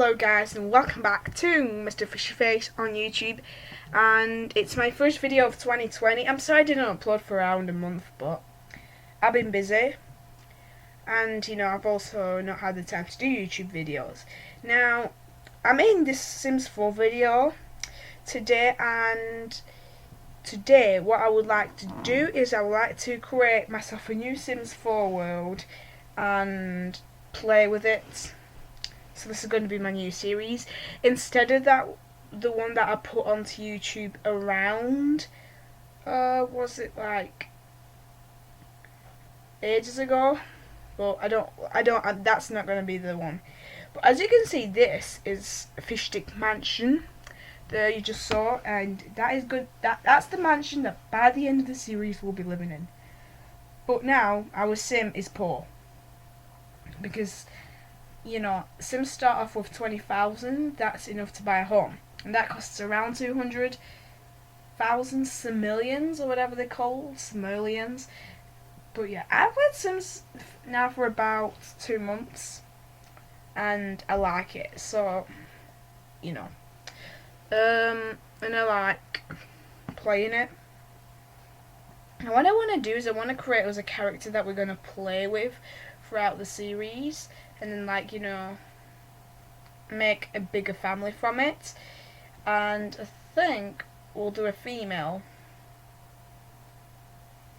Hello guys and welcome back to Mr FishyFace on YouTube, and it's my first video of 2020. I'm sorry I didn't upload for around a month, but I've been busy and I've also not had the time to do YouTube videos. Now I made this Sims 4 video today, and today what I would like to do is I would like to create myself a new Sims 4 world and play with it. So this is going to be my new series instead of the one that I put onto YouTube around was it like ages ago? Well, I don't that's not going to be the one. But as you can see, this is a fish stick mansion that you just saw, and that is good. That's the mansion that by the end of the series we'll be living in. But now our sim is poor because Sims start off with 20,000. That's enough to buy a home, and that costs around 200,000 simoleons or whatever they're called, simoleons. But yeah, I've played Sims now for about 2 months, and I like it. So and I like playing it. And what I want to do is I want to create as a character that we're going to play with throughout the series, and then make a bigger family from it. And I think we'll do a female.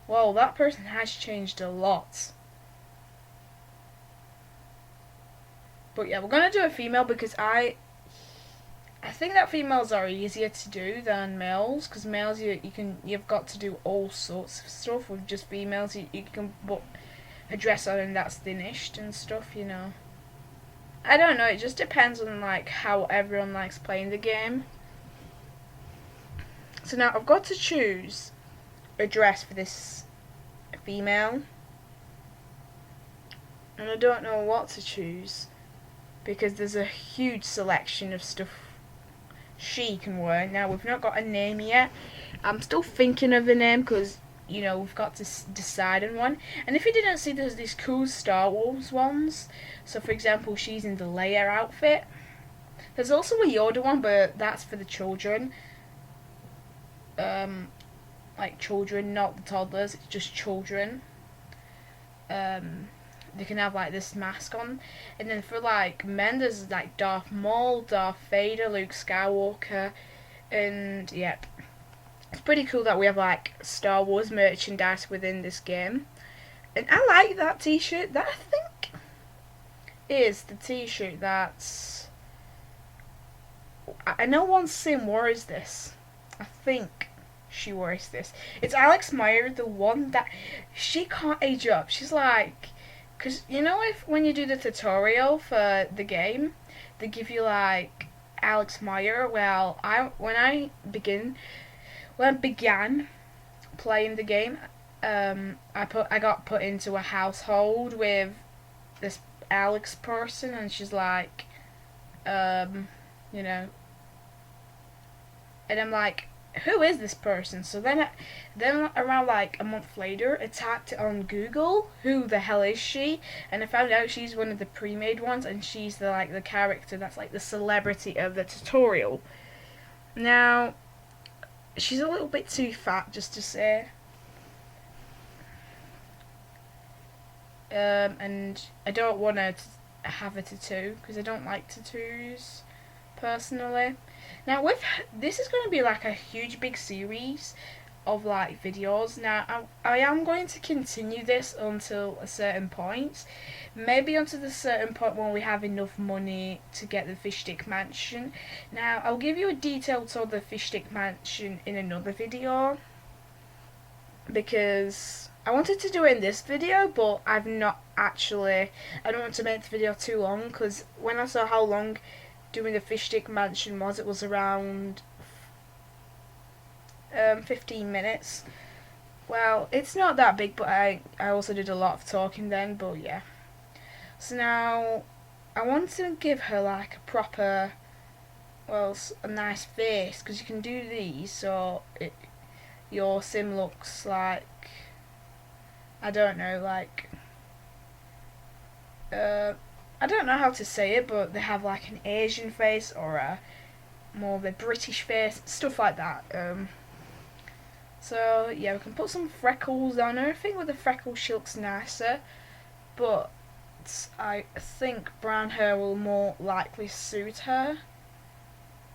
Well, that person has changed a lot. But yeah, we're gonna do a female because I think that females are easier to do than males, because males you've got to do all sorts of stuff. With just females you can put a dress on and that's finished and stuff. I don't know, it just depends on how everyone likes playing the game. So now I've got to choose a dress for this female, and I don't know what to choose because there's a huge selection of stuff she can wear. Now we've not got a name yet. I'm still thinking of a name because we've got to decide on one. And if you didn't see, there's these cool Star Wars ones. So for example, she's in the Leia outfit. There's also a Yoda one, but that's for the children. Like children, not the toddlers, it's just children. They can have this mask on. And then for men, there's Darth Maul, Darth Vader, Luke Skywalker, and yep. It's pretty cool that we have Star Wars merchandise within this game. And I like that t-shirt. That I think is the t-shirt that's... I know one sim wears this. I think she wears this. It's Alex Meyer, the one that... She can't age up. She's because when you do the tutorial for the game, they give you Alex Meyer. Well, when I began playing the game, I got put into a household with this Alex person, and she's and I'm who is this person? So then around a month later, I typed it on Google, who the hell is she? And I found out she's one of the pre-made ones, and she's the character that's the celebrity of the tutorial. Now she's a little bit too fat, just to say. And I don't want her to have a tattoo because I don't like tattoos personally. Now this is going to be a huge big series of videos. Now I am going to continue this until a certain point, maybe until the certain point when we have enough money to get the fish stick mansion. Now I'll give you a detailed tour of the fish stick mansion in another video, because I wanted to do it in this video, but I've not actually. I don't want to make the video too long, because when I saw how long doing the fish stick mansion was, it was around 15 minutes. Well, it's not that big, but I also did a lot of talking then, but yeah. So now I want to give her a proper, well, a nice face, because you can do these so your sim looks I don't know, I don't know how to say it, but they have like an Asian face or a more of a British face, stuff like that. So yeah, we can put some freckles on her. I think with the freckles she looks nicer, but I think brown hair will more likely suit her.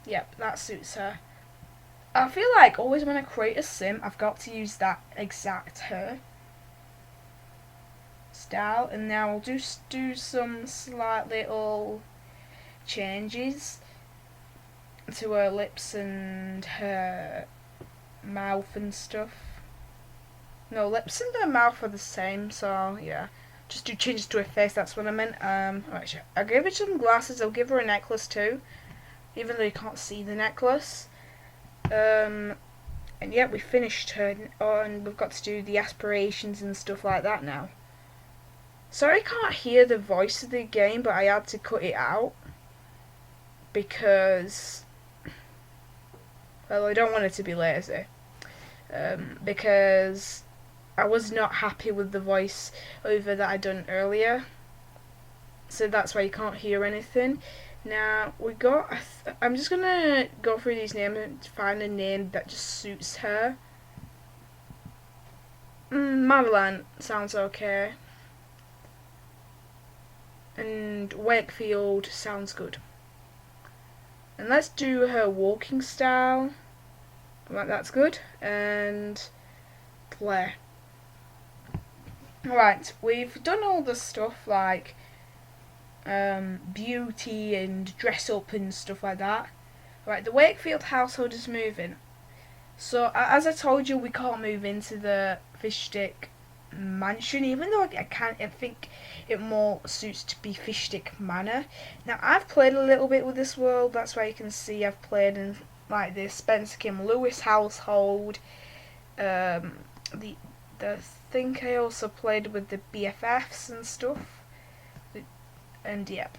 Yep, that suits her. I feel like always when I create a sim, I've got to use that exact hair style, and now I'll just do some slight little changes to her lips and her mouth and stuff. No, lips and her mouth are the same, so yeah. Just do changes to her face, that's what I meant. Right, sure. I'll give her some glasses, I'll give her a necklace too, even though you can't see the necklace. And yeah, we finished her, and we've got to do the aspirations and stuff like that now. Sorry I can't hear the voice of the game, but I had to cut it out because, well, I don't want it to be lazy. Because I was not happy with the voice over that I done earlier, so that's why you can't hear anything. Now we got. I'm just gonna go through these names and find a name that just suits her. Madeline sounds okay, and Wakefield sounds good. And let's do her walking style. Right, that's good. And play. Alright, we've done all the stuff like beauty and dress up and stuff like that. Right, the Wakefield household is moving. So as I told you, we can't move into the fish stick mansion, even though I think it more suits to be fish stick manor. Now I've played a little bit with this world, that's why you can see I've played in like the Spencer Kim Lewis household. The think I also played with the BFFs and stuff. And yep.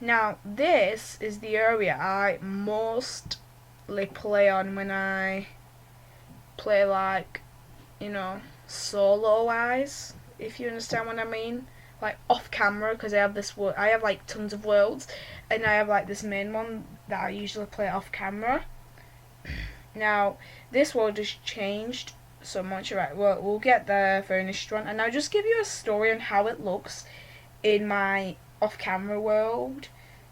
Now this is the area I mostly play on when I play, like, you know, solo wise, if you understand what I mean, like off camera, because I have like tons of worlds, and I have like this main one that I usually play off camera. Now this world has changed so much. Right, well, we'll get the furnished one, and I'll just give you a story on how it looks in my off camera world.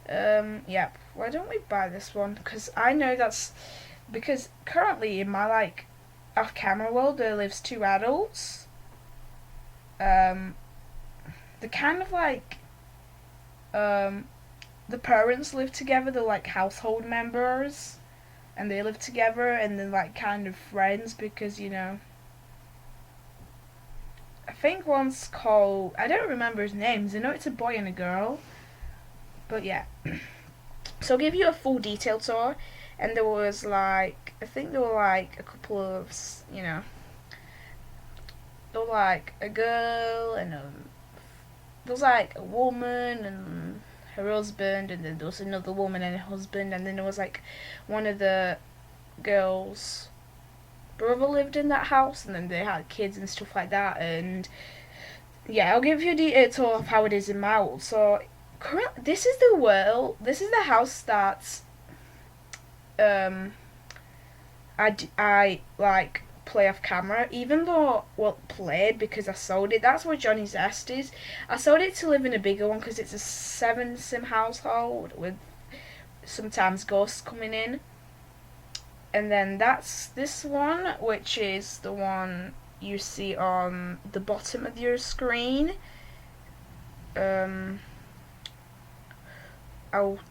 Yep, why don't we buy this one? Because I know because currently in my like off camera world there lives 2 adults. They're kind of like the parents live together, they're like household members, and they live together, and they're like kind of friends because, you know, I think one's called, I don't remember his names, I know it's a boy and a girl, but yeah. So I'll give you a full detailed tour, and there was like, I think there were like a couple of, you know, there was like a girl and there was like a woman and her husband, and then there was another woman and her husband, and then there was like one of the girls' brother lived in that house, and then they had kids and stuff like that. And yeah, I'll give you a detailed tour of how it is in my world. So currently, this is the house that I like play off camera, even though, well, played because I sold it. That's where Johnny Zest is. I sold it to live in a bigger one because it's a 7 sim household with sometimes ghosts coming in. And then that's this one, which is the one you see on the bottom of your screen. I'll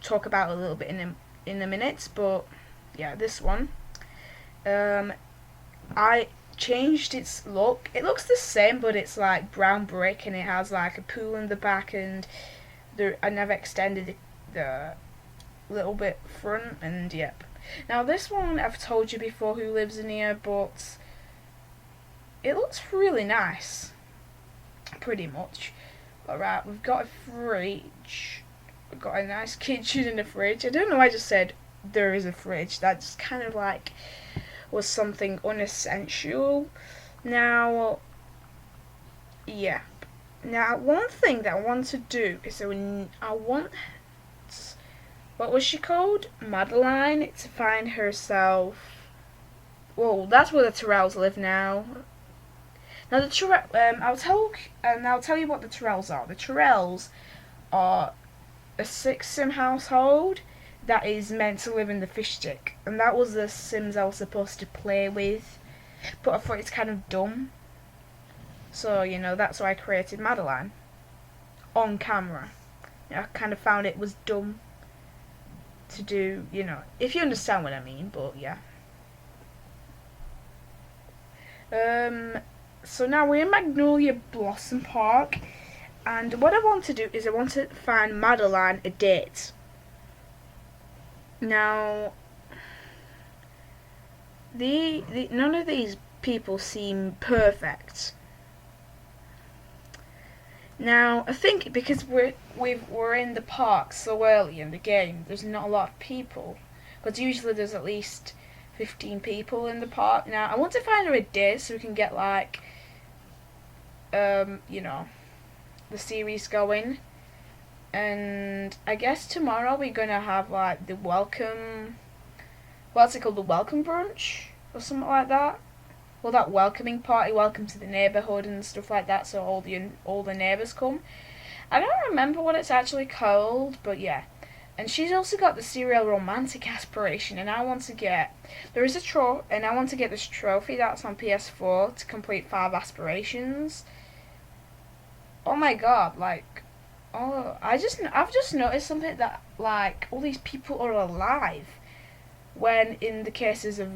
talk about it a little bit in a minute, but yeah, this one. I changed its look. It looks the same, but it's like brown brick, and it has like a pool in the back, and I never extended the little bit front, and yep. Now this one I've told you before who lives in here, but it looks really nice, pretty much. Alright, we've got a fridge. We've got a nice kitchen and a fridge. I don't know why I just said there is a fridge. That just kind of like was something unessential. Now, yeah, Now, one thing that I want to do is I want, what was she called? Madeline, to find herself. Well, that's where the Tyrells live now. Now I'll tell you what the Tyrells are. The Tyrells are a 6-sim household that is meant to live in the fish stick, and that was the Sims I was supposed to play with. But I thought it's kind of dumb, so that's why I created Madeline on camera. I kind of found it was dumb to do, if you understand what I mean. But yeah. So now we're in Magnolia Blossom Park, and what I want to do is I want to find Madeline a date. Now, none of these people seem perfect. Now, I think because we're in the park so early in the game, there's not a lot of people. Because usually there's at least 15 people in the park. Now, I want to find her a date so we can get the series going. And I guess tomorrow we're gonna have the welcome. What's it called? The welcome brunch or something like that. Well, that welcoming party, welcome to the neighbourhood and stuff like that. So all the neighbours come. I don't remember what it's actually called, but yeah. And she's also got the serial romantic aspiration, and I want to get I want to get this trophy that's on PS4 to complete 5 aspirations. Oh my god, I've just noticed something that all these people are alive, when in the cases of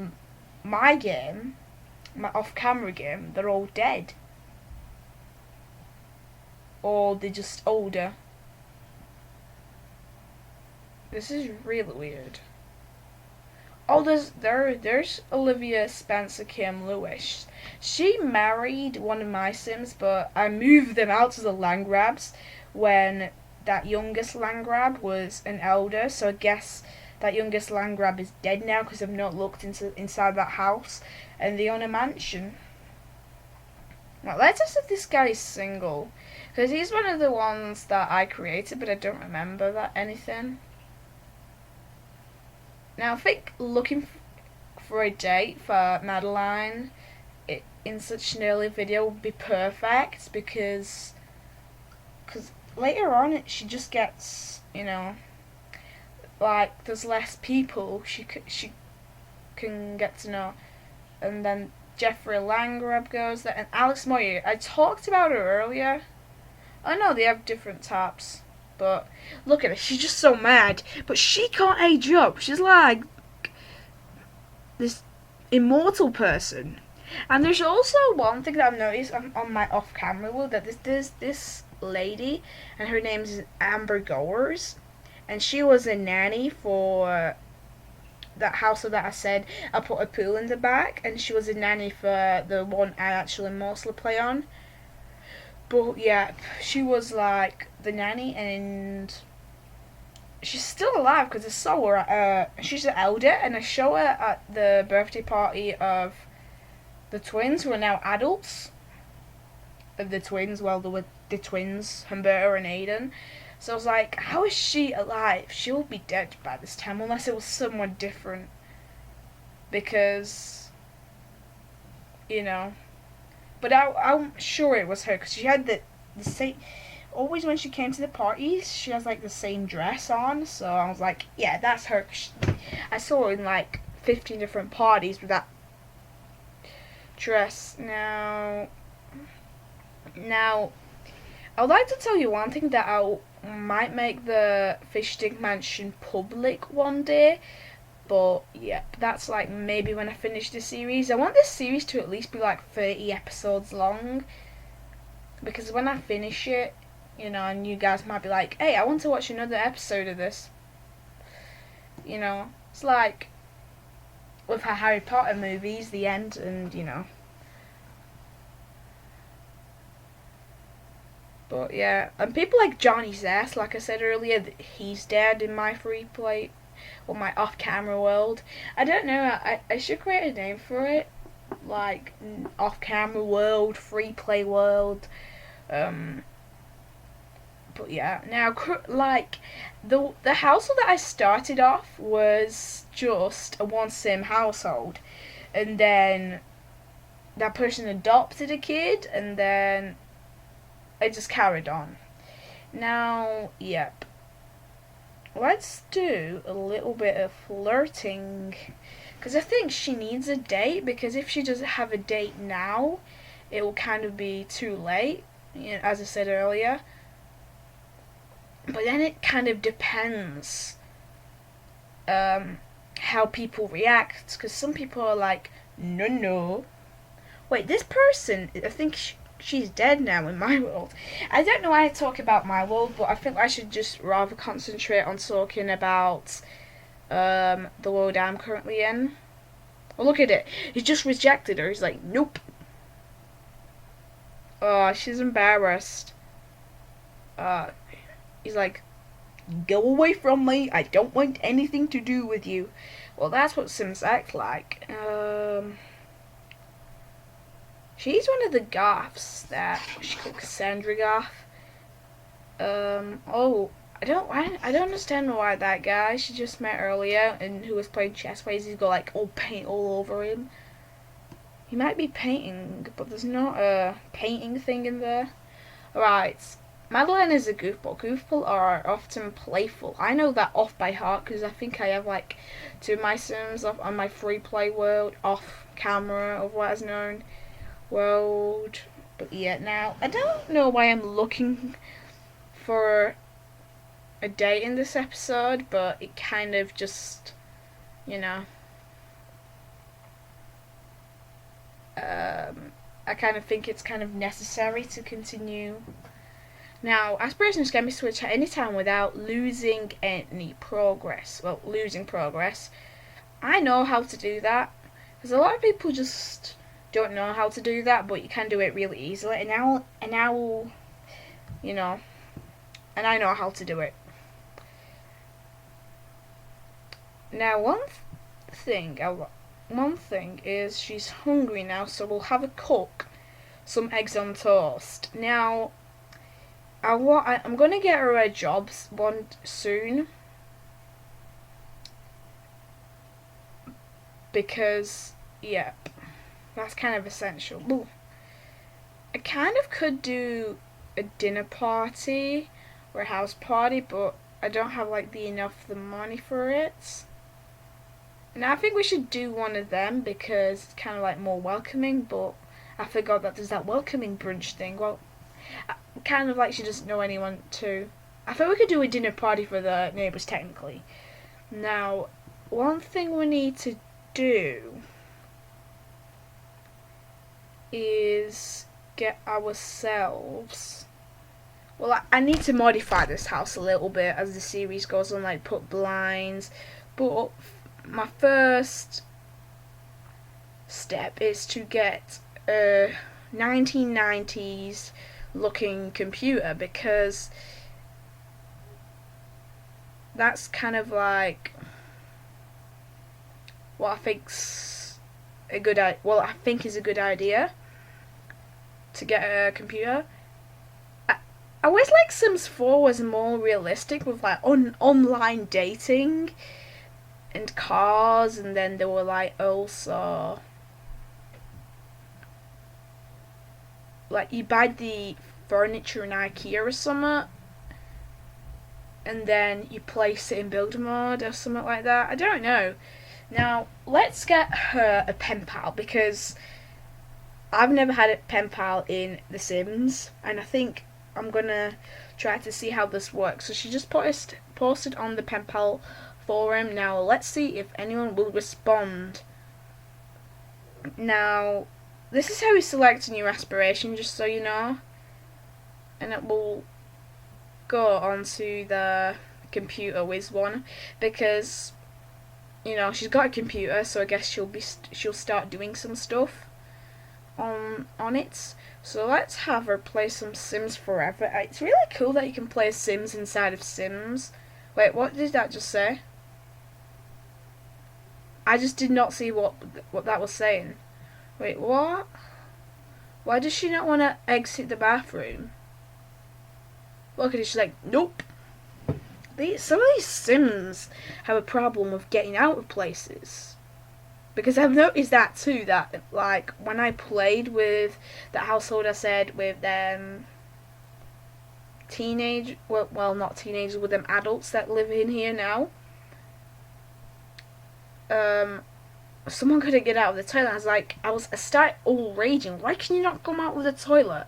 my game, my off-camera game, they're all dead, or they're just older. This is really weird. Oh, there's Olivia Spencer Kim Lewis. She married one of my Sims, but I moved them out to the land grabs when that youngest land grab was an elder. So I guess that youngest land grab is dead now because I've not looked inside that house, and they own a mansion. Now let's just see if this guy is single, because he's one of the ones that I created, but I don't remember anything. Now I think looking for a date for Madeline in such an early video would be perfect, because later on she just gets, there's less people she can get to know, and then Jeffrey Langrab goes there, and Alex Moyer, I talked about her earlier. I know they have different types, but look at her, she's just so mad, but she can't age up. She's like this immortal person. And there's also one thing that I've noticed on my off-camera world, that there's this lady, and her name is Amber Goers, and she was a nanny for that house that I said I put a pool in the back, and she was a nanny for the one I actually mostly play on. But yeah, she was the nanny, and she's still alive because I saw her. She's an elder, and I show her at the birthday party of the twins, who are now adults. Of the twins, well, they were the twins, Humberto and Aiden. So I was like, how is she alive? She will be dead by this time, unless it was someone different. Because, But I'm sure it was her, because she had the same. Always when she came to the parties, she has the same dress on. So I was like, yeah, that's her. I saw her in 15 different parties with that dress. Now, I would like to tell you one thing, that I might make the Fish Stick Mansion public one day. But yeah, that's maybe when I finish the series. I want this series to at least be 30 episodes long, because when I finish it, and you guys might be like, hey, I want to watch another episode of this. It's with her Harry Potter movies, the end, and But yeah, and people like Johnny Zest, like I said earlier, he's dead in my free play, or my off-camera world. I don't know, I should create a name for it, off-camera world, free play world. But yeah, now like the household that I started off was just a one sim household, and then that person adopted a kid, and then it just carried on. Now, yep. Let's do a little bit of flirting. Because I think she needs a date, because if she doesn't have a date now, it will kind of be too late, as I said earlier. But then it kind of depends how people react. Because some people are like, no, no. Wait, this person, I think she's dead now in my world. I don't know why I talk about my world, but I think I should just rather concentrate on talking about the world I'm currently in. Oh, look at it. He just rejected her. He's like, nope. Oh, she's embarrassed. He's like, go away from me. I don't want anything to do with you. Well, that's what Sims act like. She's one of the goths that she called Cassandra Goth. I don't understand why that guy she just met earlier and who was playing chess ways he's got like all paint all over him. He might be painting, but there's not a painting thing in there. Right. Madeline is a goofball. Goofball are often playful. I know that off by heart because I think I have like 2 of my Sims off on my free play world off camera, otherwise known world. But yeah, now I don't know why I'm looking for a date in this episode, but it kind of just, I kind of think it's kind of necessary to continue. Now, aspirations can be switched at any time without losing any progress. Well, losing progress. I know how to do that, because a lot of people just don't know how to do that, but you can do it really easily, and I know how to do it. Now, one thing is she's hungry now, so we'll have her cook some eggs on toast. Now, I'm gonna get her a job one soon, because that's kind of essential. Ooh. I kind of could do a dinner party or a house party, but I don't have like the money for it. Now I think we should do one of them because it's kind of like more welcoming, but I forgot that there's that welcoming brunch thing. Well, kind of like she doesn't know anyone too. I thought we could do a dinner party for the neighbours technically. Now, one thing we need to do is get ourselves... Well, I need to modify this house a little bit as the series goes on, like put blinds, but my first step is to get a 1990s looking computer, because that's kind of like what I think's a good is a good idea to get a computer. I always like Sims 4 was more realistic with like online dating and cars, and then there were like also like you buy the furniture in IKEA or something, and then you place it in builder mode or something like that. I don't know. Now let's get her a pen pal, because I've never had a pen pal in The Sims, and I think I'm gonna try to see how this works. So she just posted on the pen pal forum. Now let's see if anyone will respond. Now this is how you select a new aspiration, just so you know, and it will go onto the computer with one, because she's got a computer, so I guess she'll start doing some stuff on it. So let's have her play some Sims Forever. It's really cool that you can play Sims inside of Sims. Wait, what did that just say? I just did not see what that was saying. Wait, what? Why does she not want to exit the bathroom? Look at it, she's like, nope. Some of these Sims have a problem with getting out of places. Because I've noticed that too, that like when I played with the household I said with them well not teenagers, with them adults that live in here now. Someone couldn't get out of the toilet. I started all raging. Why can you not come out of the toilet?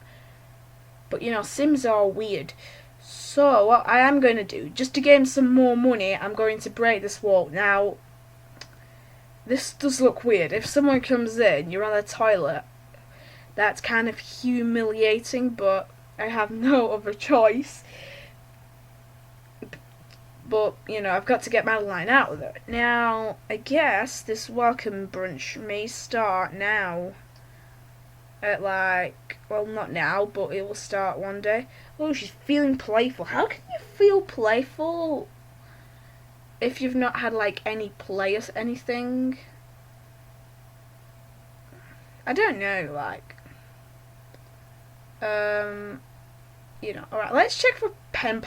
But you know, Sims are weird. So what I am going to do, just to gain some more money, I'm going to break this wall. Now, this does look weird. If someone comes in, you're on the toilet, that's kind of humiliating, but I have no other choice. But, you know, I've got to get Madeline out of there. Now, I guess this welcome brunch may start now. At well, not now, but it will start one day. Oh, she's feeling playful. How can you feel playful if you've not had like any play or anything? I don't know, like, you know. All right, let's check for pen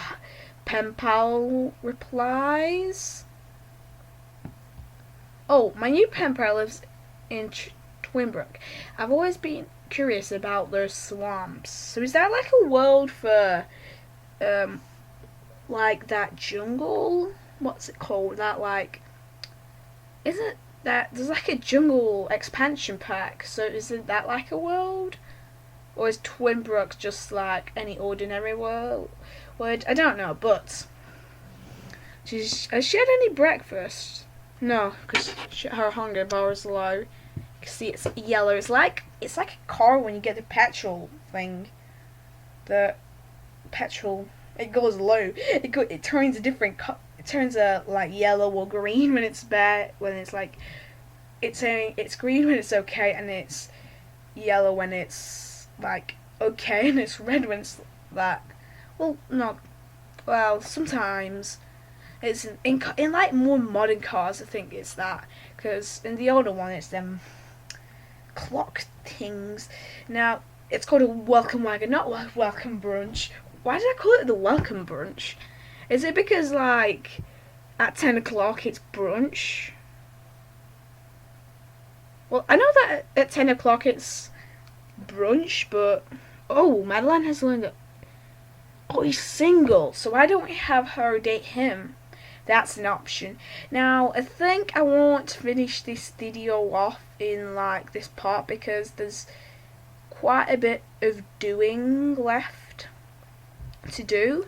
pal replies. Oh, my new pen pal lives in Twinbrook. I've always been curious about their swamps. So is that like a world for like that jungle? What's it called? That like, isn't that there's like a jungle expansion pack? So isn't that like a world? Or is Twinbrook just like any ordinary world? I don't know, but has she had any breakfast? No, because her hunger bar is low. See, it's yellow. It's like a car when you get the petrol thing. The petrol, it goes low. It turns a different it turns like yellow or green when it's bad. When it's like it's green when it's okay, and it's yellow when it's like okay, and it's red when it's like, well, not well. Sometimes it's in like more modern cars. I think it's that, because in the older one it's them clock things. Now, it's called a welcome wagon, not welcome brunch. Why did I call it the welcome brunch? Is it because, like, at 10 o'clock it's brunch? Well, I know that at 10 o'clock it's brunch, but... Oh, Madeline has learned that... Oh, he's single, so why don't we have her date him? That's an option. Now, I think I won't finish this video off in like this part because there's quite a bit of doing left to do,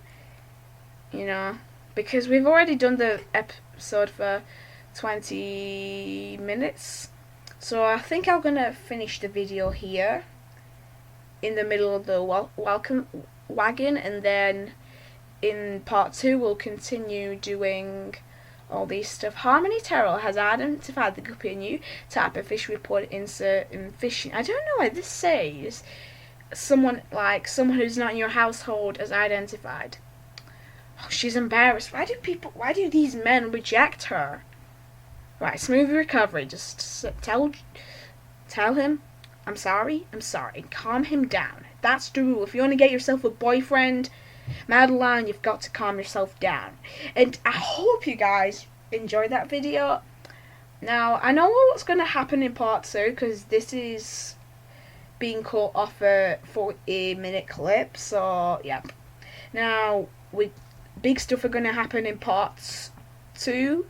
you know, because we've already done the episode for 20 minutes. So I think I'm gonna finish the video here in the middle of the welcome wagon, and then in part 2 we'll continue doing all these stuff. Harmony Terrell has identified the guppy in you. Type a fish report, insert in fishing. I don't know why this says someone who's not in your household has identified. Oh, she's embarrassed. Why do these men reject her? Right, smooth recovery. Just tell him, I'm sorry, calm him down. That's the rule. If you want to get yourself a boyfriend, Madeline, you've got to calm yourself down. And I hope you guys enjoyed that video. Now, I know what's going to happen in part 2, because this is being cut off a 40-minute clip. So, yeah. Now, big stuff are going to happen in part 2.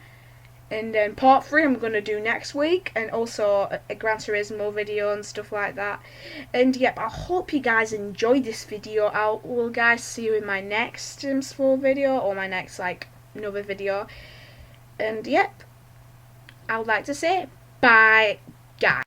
And then part 3 I'm going to do next week, and also a Gran Turismo video and stuff like that. And yep, I hope you guys enjoyed this video. I will guys see you in my next Sims 4 video, or my next another video. And yep, I would like to say bye guys.